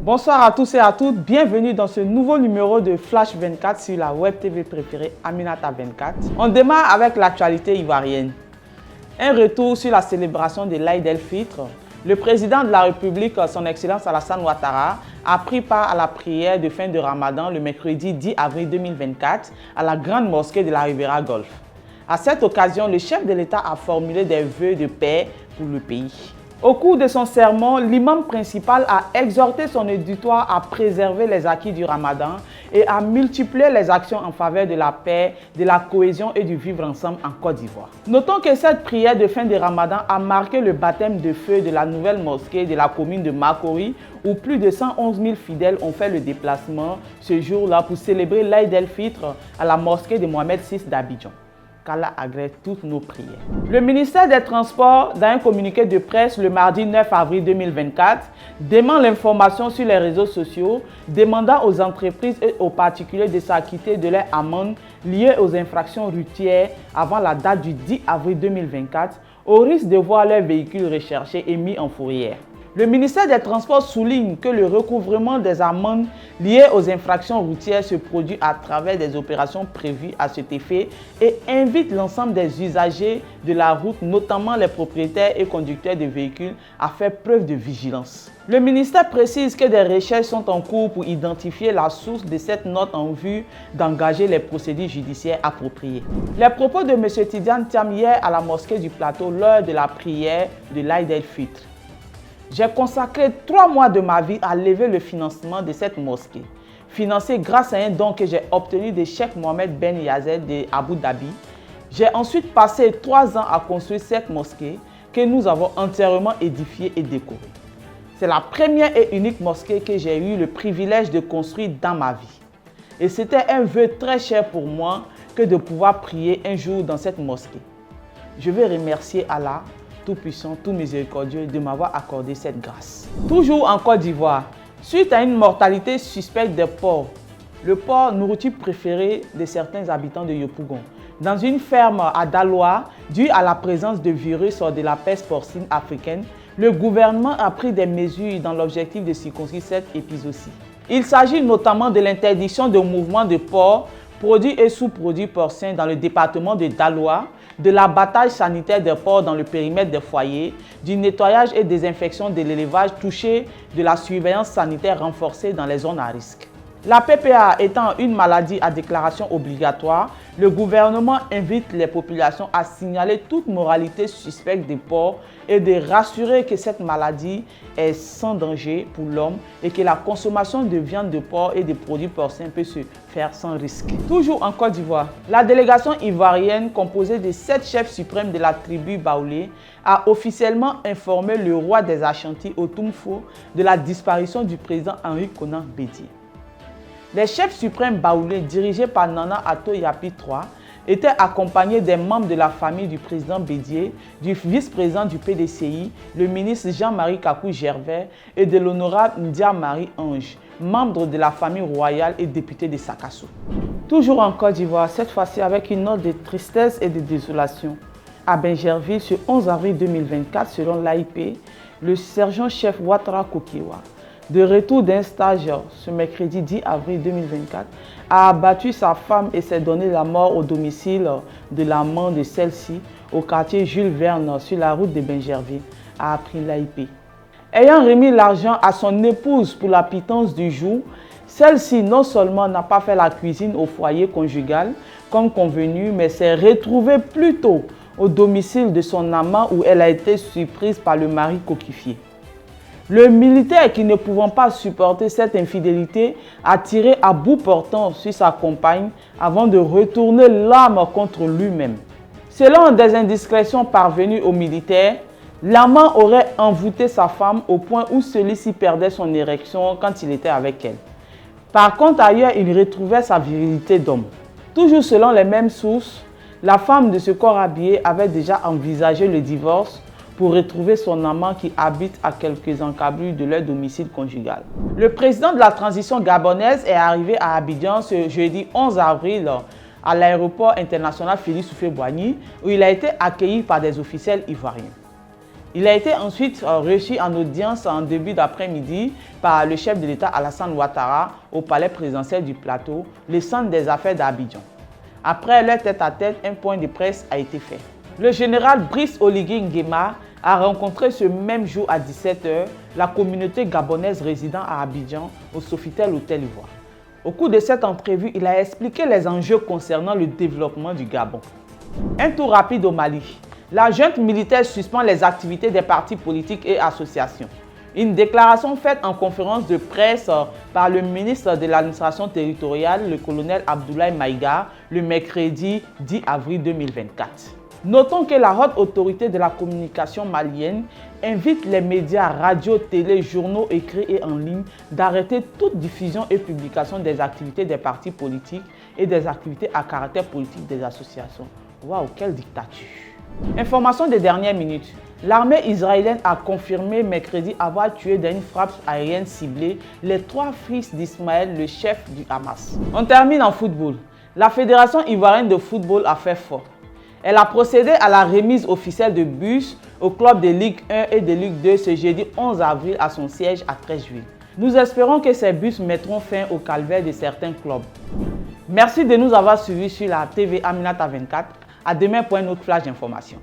Bonsoir à tous et à toutes, bienvenue dans ce nouveau numéro de Flash 24 sur la web TV préférée Aminata 24. On démarre avec l'actualité ivoirienne. Un retour sur la célébration de l'Aïd el-Fitr. Le président de la République, son Excellence Alassane Ouattara, a pris part à la prière de fin de Ramadan le mercredi 10 avril 2024 à la grande mosquée de la Riviera Golfe. À cette occasion, le chef de l'État a formulé des vœux de paix pour le pays. Au cours de son sermon, l'imam principal a exhorté son auditoire à préserver les acquis du Ramadan et à multiplier les actions en faveur de la paix, de la cohésion et du vivre ensemble en Côte d'Ivoire. Notons que cette prière de fin de Ramadan a marqué le baptême de feu de la nouvelle mosquée de la commune de Makori, où plus de 111 000 fidèles ont fait le déplacement ce jour-là pour célébrer l'Aïd el-Fitr à la mosquée de Mohamed VI d'Abidjan. Qu'Allah agrée toutes nos prières. Le ministère des Transports, dans un communiqué de presse le mardi 9 avril 2024, demande l'information sur les réseaux sociaux, demandant aux entreprises et aux particuliers de s'acquitter de leurs amendes liées aux infractions routières avant la date du 10 avril 2024, au risque de voir leurs véhicules recherchés et mis en fourrière. Le ministère des Transports souligne que le recouvrement des amendes liées aux infractions routières se produit à travers des opérations prévues à cet effet et invite l'ensemble des usagers de la route, notamment les propriétaires et conducteurs de véhicules, à faire preuve de vigilance. Le ministère précise que des recherches sont en cours pour identifier la source de cette note en vue d'engager les procédures judiciaires appropriées. Les propos de M. Tidiane Thiam hier à la mosquée du Plateau lors de la prière de l'Aïd el-Fitr. J'ai consacré 3 mois de ma vie à lever le financement de cette mosquée, financé grâce à un don que j'ai obtenu de Cheikh Mohamed Ben Yazed de Abu Dhabi. J'ai ensuite passé 3 ans à construire cette mosquée que nous avons entièrement édifiée et décorée. C'est la première et unique mosquée que j'ai eu le privilège de construire dans ma vie. Et c'était un vœu très cher pour moi que de pouvoir prier un jour dans cette mosquée. Je veux remercier Allah, Tout-Puissant, tout miséricordieux, de m'avoir accordé cette grâce. Toujours en Côte d'Ivoire, suite à une mortalité suspecte des porcs, le porc nourriture préférée de certains habitants de Yopougon, dans une ferme à Daloa, due à la présence de virus de la peste porcine africaine, le gouvernement a pris des mesures dans l'objectif de circonscrire cette épizootie. Il s'agit notamment de l'interdiction de mouvements de porcs, produits et sous-produits porcins dans le département de Daloa, de l'abattage sanitaire des porcs dans le périmètre des foyers, du nettoyage et désinfection de l'élevage touché, de la surveillance sanitaire renforcée dans les zones à risque. La PPA étant une maladie à déclaration obligatoire, le gouvernement invite les populations à signaler toute moralité suspecte des porcs et de rassurer que cette maladie est sans danger pour l'homme et que la consommation de viande de porc et de produits porcins peut se faire sans risque. Toujours en Côte d'Ivoire, la délégation ivoirienne composée de 7 chefs suprêmes de la tribu Baoulé a officiellement informé le roi des Ashanti Otumfo de la disparition du président Henri Konan Bédié. Les chefs suprêmes baoulés, dirigés par Nana Atto Yapi III, étaient accompagnés des membres de la famille du président Bédié, du vice-président du PDCI, le ministre Jean-Marie Kakou Gervais et de l'honorable Ndia Marie-Ange, membre de la famille royale et député de Sakasso. Toujours en Côte d'Ivoire, cette fois-ci avec une note de tristesse et de désolation. À Bingerville, ce 11 avril 2024, selon l'AIP, le sergent-chef Ouattara Kokiwa, de retour d'un stage ce mercredi 10 avril 2024, a abattu sa femme et s'est donné la mort au domicile de l'amant de celle-ci au quartier Jules Verne sur la route de Bingerville, a appris l'AIP. Ayant remis l'argent à son épouse pour la pitance du jour, celle-ci non seulement n'a pas fait la cuisine au foyer conjugal comme convenu, mais s'est retrouvée plus tôt au domicile de son amant où elle a été surprise par le mari coquifié. Le militaire, qui ne pouvant pas supporter cette infidélité, a tiré à bout portant sur sa compagne avant de retourner l'arme contre lui-même. Selon des indiscrétions parvenues aux militaires, l'amant aurait envoûté sa femme au point où celui-ci perdait son érection quand il était avec elle. Par contre, ailleurs, il retrouvait sa virilité d'homme. Toujours selon les mêmes sources, la femme de ce corps habillé avait déjà envisagé le divorce pour retrouver son amant qui habite à quelques encablures de leur domicile conjugal. Le président de la transition gabonaise est arrivé à Abidjan ce jeudi 11 avril à l'aéroport international Félix Houphouët-Boigny où il a été accueilli par des officiels ivoiriens. Il a été ensuite reçu en audience en début d'après-midi par le chef de l'État Alassane Ouattara au palais présidentiel du Plateau, le centre des affaires d'Abidjan. Après leur tête-à-tête, un point de presse a été fait. Le général Brice Oligui Nguema a rencontré ce même jour à 17 h la communauté gabonaise résidant à Abidjan au Sofitel Hôtel Ivoire. Au cours de cette entrevue, il a expliqué les enjeux concernant le développement du Gabon. Un tour rapide au Mali. La junte militaire suspend les activités des partis politiques et associations. Une déclaration faite en conférence de presse par le ministre de l'administration territoriale, le colonel Abdoulaye Maïga, le mercredi 10 avril 2024. Notons que la haute autorité de la communication malienne invite les médias, radios, télé, journaux écrits et en ligne d'arrêter toute diffusion et publication des activités des partis politiques et des activités à caractère politique des associations. Waouh, quelle dictature! Information des dernières minutes. L'armée israélienne a confirmé mercredi avoir tué dans une frappe aérienne ciblée les 3 fils d'Ismaël, le chef du Hamas. On termine en football. La Fédération ivoirienne de football a fait fort. Elle a procédé à la remise officielle de bus au club de Ligue 1 et de Ligue 2 ce jeudi 11 avril à son siège à Treichville. Nous espérons que ces bus mettront fin au calvaire de certains clubs. Merci de nous avoir suivis sur la TV Aminata 24. À demain pour un autre flash d'information.